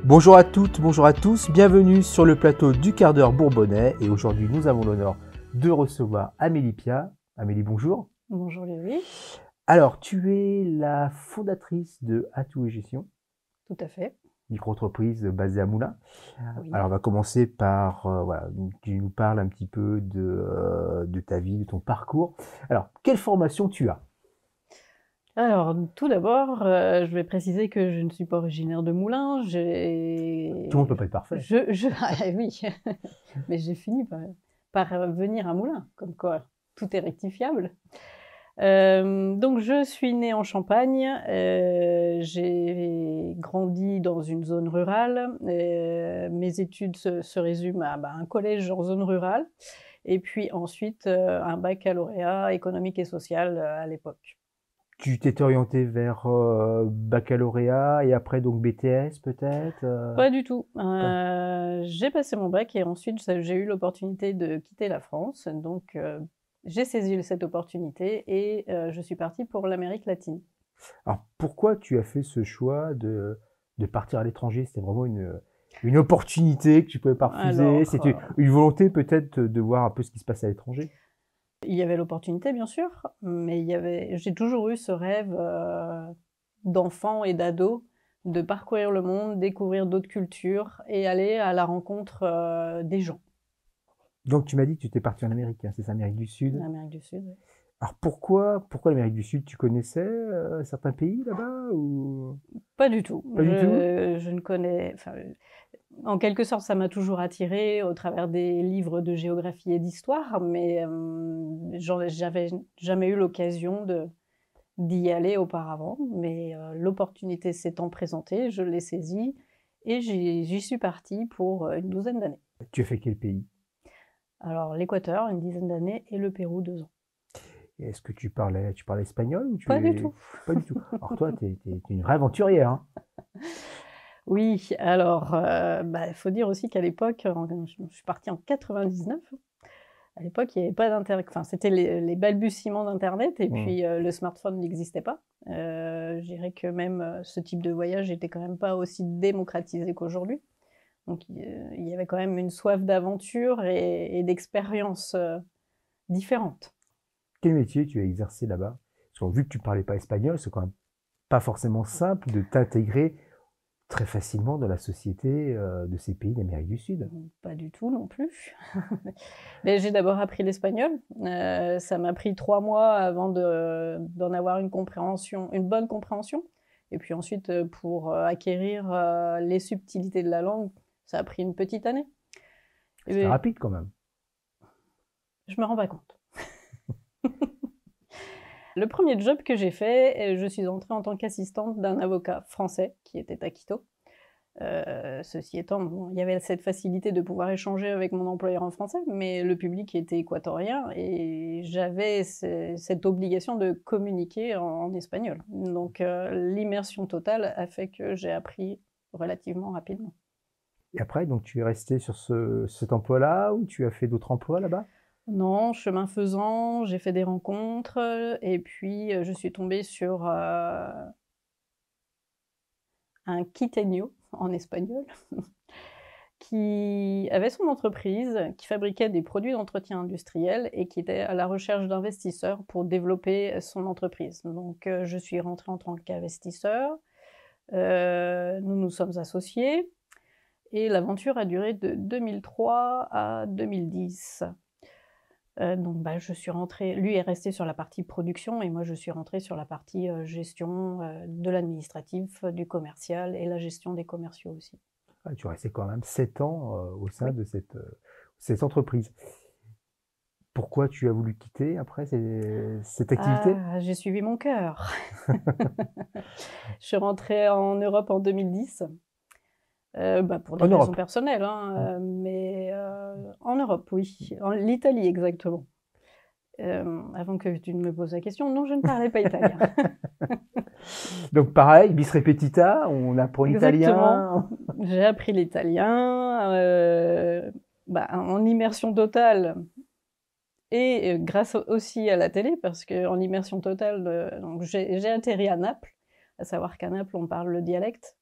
Bonjour à toutes, bonjour à tous, bienvenue sur le plateau du quart d'heure bourbonnais et aujourd'hui nous avons l'honneur de recevoir Amélie Pia. Amélie, bonjour. Bonjour Léonie. Alors, tu es la fondatrice de Atout et Gestion, Tout à fait. micro-entreprise basée à Moulins. Oui. Alors, on va commencer par, tu nous parles un petit peu de ta vie, de ton parcours. Alors, quelle formation tu as? Alors, tout d'abord, je vais préciser que je ne suis pas originaire de Moulins. Tout le monde peut pas être parfait. Ah oui, mais j'ai fini par venir à Moulins, comme quoi tout est rectifiable. Donc, je suis née en Champagne. J'ai grandi dans une zone rurale. Mes études se résument à un collège en zone rurale. Et puis ensuite, un baccalauréat économique et social à l'époque. Tu t'es orienté vers baccalauréat et après donc BTS peut-être Pas du tout. Pas. J'ai passé mon bac et ensuite j'ai eu l'opportunité de quitter la France. Donc j'ai saisi cette opportunité et je suis partie pour l'Amérique latine. Alors pourquoi tu as fait ce choix de partir à l'étranger? C'était vraiment une opportunité que tu pouvais pas refuser? Alors, C'était une volonté peut-être de voir un peu ce qui se passe à l'étranger? il y avait l'opportunité, bien sûr, mais j'ai toujours eu ce rêve d'enfant et d'ado de parcourir le monde, découvrir d'autres cultures et aller à la rencontre des gens. Donc tu m'as dit que tu étais parti en Amérique, hein, c'est ça, Amérique du Sud. L'Amérique du Sud, oui. Alors pourquoi l'Amérique du Sud? Tu connaissais certains pays là-bas ou Pas du tout. pas du tout? Je ne connais... Enfin, en quelque sorte, ça m'a toujours attirée au travers des livres de géographie et d'histoire, mais j'avais jamais eu l'occasion d'y aller auparavant. Mais l'opportunité s'étant présentée, je l'ai saisie et j'y suis partie pour une douzaine d'années. Tu as fait quel pays? Alors, l'Équateur, une dizaine d'années, et le Pérou, 2 ans. Et est-ce que tu parlais espagnol ou Pas du tout. Pas du tout. Alors toi, t'es une vraie aventurière, hein. Oui, alors, il faut dire aussi qu'à l'époque, je suis partie en 99. À l'époque, il n'y avait pas d'internet. Enfin, c'était les balbutiements d'Internet et puis le smartphone n'existait pas. Je dirais que même ce type de voyage n'était quand même pas aussi démocratisé qu'aujourd'hui. Donc, il y avait quand même une soif d'aventure et d'expériences différentes. Quel métier tu as exercé là-bas? Parce que vu que tu parlais pas espagnol, c'est quand même pas forcément simple de t'intégrer très facilement dans la société de ces pays d'Amérique du Sud. Pas du tout non plus. Mais j'ai d'abord appris l'espagnol. Ça m'a pris 3 mois avant d'en avoir une bonne compréhension. Et puis ensuite, pour acquérir les subtilités de la langue, ça a pris une petite année. C'était rapide quand même. Je me rends pas compte. Le premier job que j'ai fait, je suis entrée en tant qu'assistante d'un avocat français qui était à Quito. Ceci étant, il y avait cette facilité de pouvoir échanger avec mon employeur en français, mais le public était équatorien et j'avais cette obligation de communiquer en espagnol. Donc l'immersion totale a fait que j'ai appris relativement rapidement. Et après, donc tu es resté sur cet emploi-là ou tu as fait d'autres emplois là-bas? Non, chemin faisant, j'ai fait des rencontres et puis je suis tombée sur un quiteño en espagnol qui avait son entreprise, qui fabriquait des produits d'entretien industriel et qui était à la recherche d'investisseurs pour développer son entreprise. Donc je suis rentrée en tant qu'investisseur, nous nous sommes associés et l'aventure a duré de 2003 à 2010. Donc je suis rentrée, lui est resté sur la partie production et moi je suis rentrée sur la partie gestion de l'administratif, du commercial et la gestion des commerciaux aussi. Ah, tu es resté quand même 7 ans au sein Oui. de cette entreprise. Pourquoi tu as voulu quitter après cette activité? Ah, j'ai suivi mon cœur. Je suis rentrée en Europe en 2010, pour des En raisons Europe. personnelles, hein, mais en Europe, oui, en l'Italie exactement. Avant que tu ne me poses la question, non, je ne parlais pas italien. Donc pareil, bis repetita, on apprend Exactement. l'italien. J'ai appris l'italien en immersion totale et grâce aussi à la télé, parce qu'en immersion totale, donc j'ai atterri à Naples, à savoir qu'à Naples, on parle le dialecte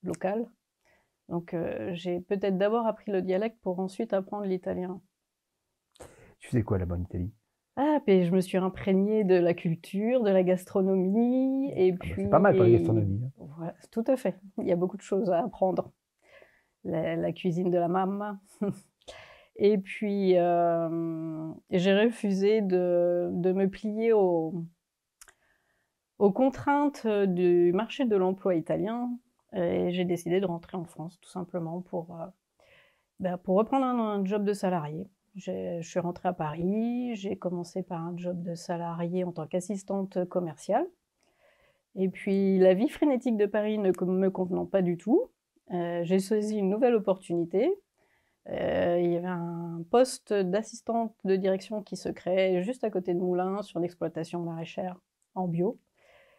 local. Donc j'ai peut-être d'abord appris le dialecte pour ensuite apprendre l'italien. Tu faisais quoi là-bas en Italie? Ah, puis je me suis imprégnée de la culture, de la gastronomie, et Ah bah, c'est pas mal pour la puis gastronomie, hein. voilà, tout à fait. Il y a beaucoup de choses à apprendre. La cuisine de la mamma. Et puis j'ai refusé de me plier aux contraintes du marché de l'emploi italien, et j'ai décidé de rentrer en France tout simplement pour reprendre un job de salarié. Je suis rentrée à Paris, j'ai commencé par un job de salarié en tant qu'assistante commerciale. Et puis la vie frénétique de Paris ne me convenant pas du tout, j'ai saisi une nouvelle opportunité. Il y avait un poste d'assistante de direction qui se créait juste à côté de Moulins sur l'exploitation maraîchère en bio.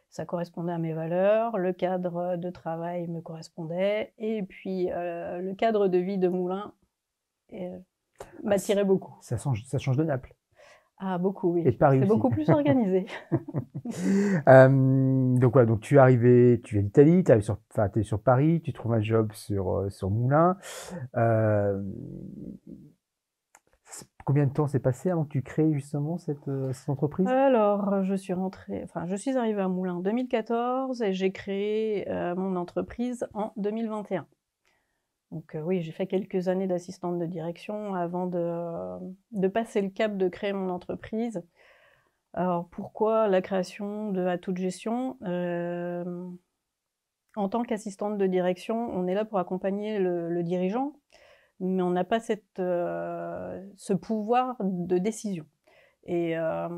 Ça correspondait à mes valeurs, le cadre de travail me correspondait, et puis le cadre de vie de Moulins m'attirait beaucoup. Ça change de Naples. Ah, beaucoup, oui. Et de Paris C'est aussi. beaucoup plus organisé. Donc voilà, donc tu es arrivé, tu viens d'Italie, tu es sur Paris, tu trouves un job sur Moulins. Combien de temps s'est passé avant que tu crées justement cette entreprise? Alors, je suis arrivée à Moulins en 2014 et j'ai créé mon entreprise en 2021. Donc oui, j'ai fait quelques années d'assistante de direction avant de passer le cap de créer mon entreprise. Alors pourquoi la création de À Toute Gestion? En tant qu'assistante de direction, on est là pour accompagner le dirigeant, mais on n'a pas ce pouvoir de décision. Et à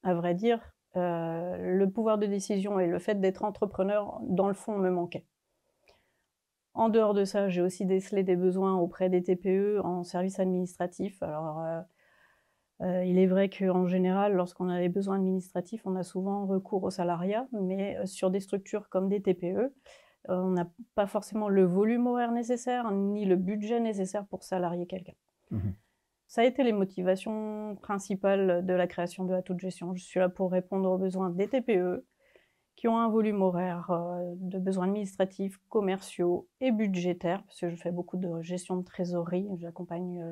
vrai dire, le pouvoir de décision et le fait d'être entrepreneur, dans le fond, me manquait. En dehors de ça, j'ai aussi décelé des besoins auprès des TPE en service administratif. Alors, il est vrai qu'en général, lorsqu'on a des besoins administratifs, on a souvent recours au salariat, mais sur des structures comme des TPE, on n'a pas forcément le volume horaire nécessaire, ni le budget nécessaire pour salarier quelqu'un. Mmh. Ça a été les motivations principales de la création de À Toute Gestion. Je suis là pour répondre aux besoins des TPE, qui ont un volume horaire de besoins administratifs, commerciaux et budgétaires, parce que je fais beaucoup de gestion de trésorerie. J'accompagne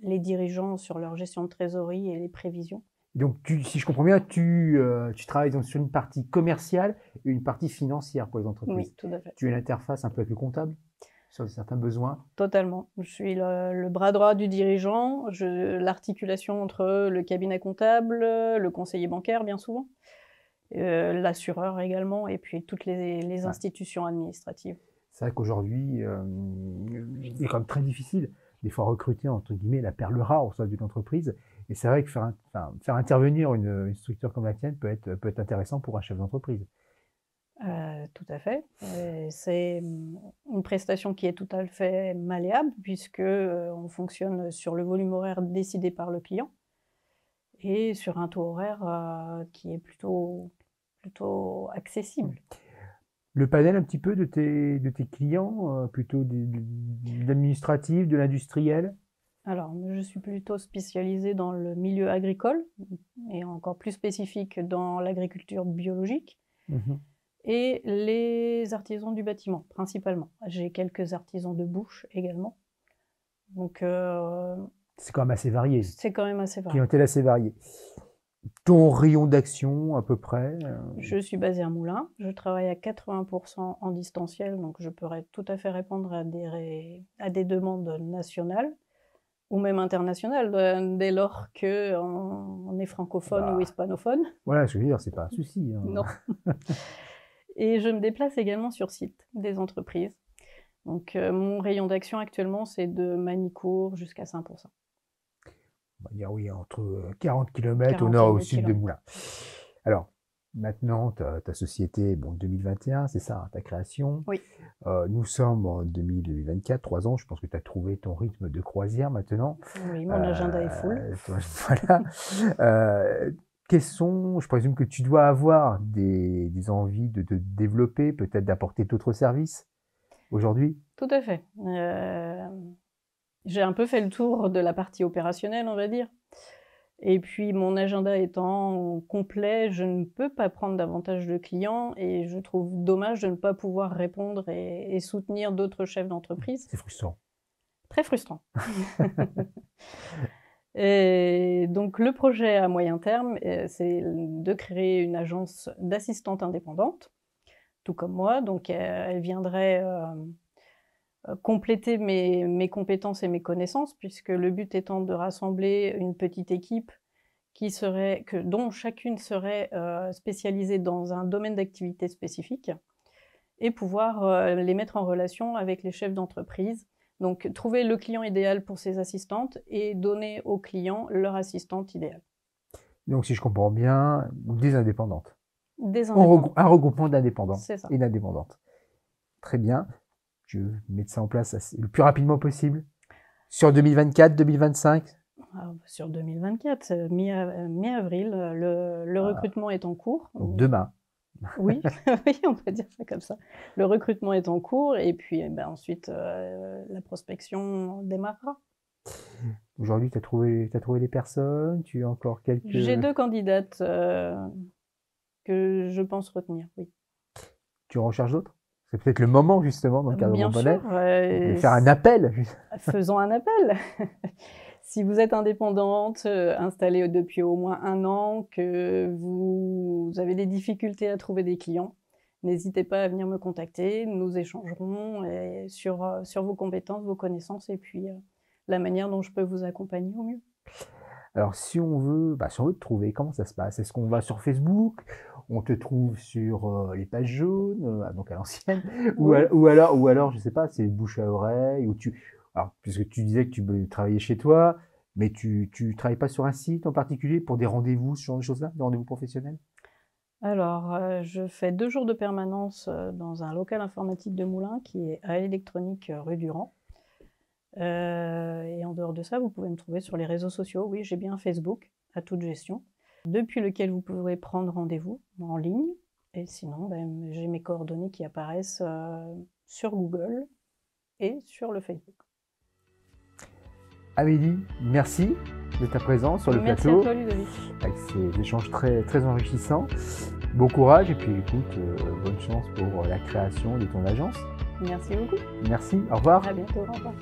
les dirigeants sur leur gestion de trésorerie et les prévisions. Donc, si je comprends bien, tu travailles donc sur une partie commerciale et une partie financière pour les entreprises. Oui, tout à fait. Tu es l'interface un peu avec le comptable sur certains besoins. Totalement. Je suis le bras droit du dirigeant, l'articulation entre le cabinet comptable, le conseiller bancaire bien souvent, l'assureur également, et puis toutes les institutions administratives. C'est vrai qu'aujourd'hui, il est quand même très difficile, des fois, recruter, entre guillemets, la perle rare au sein d'une entreprise. Et c'est vrai que faire intervenir une structure comme la tienne peut être intéressant pour un chef d'entreprise. Tout à fait. C'est une prestation qui est tout à fait malléable, puisque on fonctionne sur le volume horaire décidé par le client et sur un taux horaire qui est plutôt accessible. Le panel un petit peu de tes clients, plutôt de l'administratif, de l'industriel? Alors, je suis plutôt spécialisée dans le milieu agricole, et encore plus spécifique dans l'agriculture biologique, et les artisans du bâtiment, principalement. J'ai quelques artisans de bouche également. Donc, c'est quand même assez varié. C'est quand même assez varié. Clientèle assez variée. Ton rayon d'action, à peu près? Je suis basée à Moulins. Je travaille à 80% en distanciel, donc je pourrais tout à fait répondre à des demandes nationales ou même internationales, dès lors qu'on est francophone ou hispanophone. Voilà, je veux dire, c'est pas un souci. Hein. Non. Et je me déplace également sur site des entreprises. Donc mon rayon d'action actuellement, c'est de Manicourt jusqu'à Saint-Pourçain. On va dire oui, entre 40 km au nord et au sud de Moulins. Alors, maintenant, ta société, 2021, c'est ça, hein, ta création. Oui. Nous sommes en 2024, 3 ans, je pense que tu as trouvé ton rythme de croisière maintenant. Oui, mon agenda est full. Voilà. Je présume que tu dois avoir des envies de développer, peut-être d'apporter d'autres services aujourd'hui? Tout à fait. J'ai un peu fait le tour de la partie opérationnelle, on va dire. Et puis mon agenda étant complet, je ne peux pas prendre davantage de clients et je trouve dommage de ne pas pouvoir répondre et soutenir d'autres chefs d'entreprise. C'est frustrant. Très frustrant. Et donc le projet à moyen terme, c'est de créer une agence d'assistantes indépendantes, tout comme moi. Donc elle viendrait compléter mes compétences et mes connaissances, puisque le but étant de rassembler une petite équipe dont chacune serait spécialisée dans un domaine d'activité spécifique et pouvoir les mettre en relation avec les chefs d'entreprise. Donc, trouver le client idéal pour ces assistantes et donner aux clients leur assistante idéale. Donc, si je comprends bien, des indépendantes. Des indépendantes. Un regroupement d'indépendants et d'indépendantes. Très bien. Je vais mettre ça en place le plus rapidement possible. Sur 2024, 2025 ? Sur 2024, mi-avril, le recrutement est en cours. Donc demain. Oui, oui, on peut dire ça comme ça. Le recrutement est en cours et puis ensuite la prospection démarrera. Aujourd'hui, tu as trouvé les personnes, tu as encore quelques... J'ai 2 candidates que je pense retenir, oui. Tu en recherches d'autres ? C'est peut-être le moment justement dans le cadre Bien Bonnet sûr, de faire un appel. Faisons un appel. Si vous êtes indépendante, installée depuis au moins 1 an, que vous avez des difficultés à trouver des clients, n'hésitez pas à venir me contacter. Nous échangerons sur vos compétences, vos connaissances et puis la manière dont je peux vous accompagner au mieux. Alors, si on veut te trouver, comment ça se passe? Est-ce qu'on va sur Facebook? On te trouve sur les pages jaunes, donc à l'ancienne, ou alors, je sais pas, c'est bouche à oreille, alors, puisque tu disais que tu travaillais chez toi, mais tu travailles pas sur un site en particulier pour des rendez-vous, ce genre de choses-là, des rendez-vous professionnels? Alors, je fais 2 jours de permanence dans un local informatique de Moulins qui est à Électronique rue Durand. Et en dehors de ça, vous pouvez me trouver sur les réseaux sociaux. Oui, j'ai bien un Facebook à toute gestion, depuis lequel vous pourrez prendre rendez-vous en ligne. Et sinon, j'ai mes coordonnées qui apparaissent sur Google et sur le Facebook. Amélie, merci de ta présence sur le plateau. Merci à toi, Ludovic. Avec ces échanges très, très enrichissants. Bon courage et puis écoute, bonne chance pour la création de ton agence. Merci beaucoup. Merci, au revoir. À bientôt, au revoir.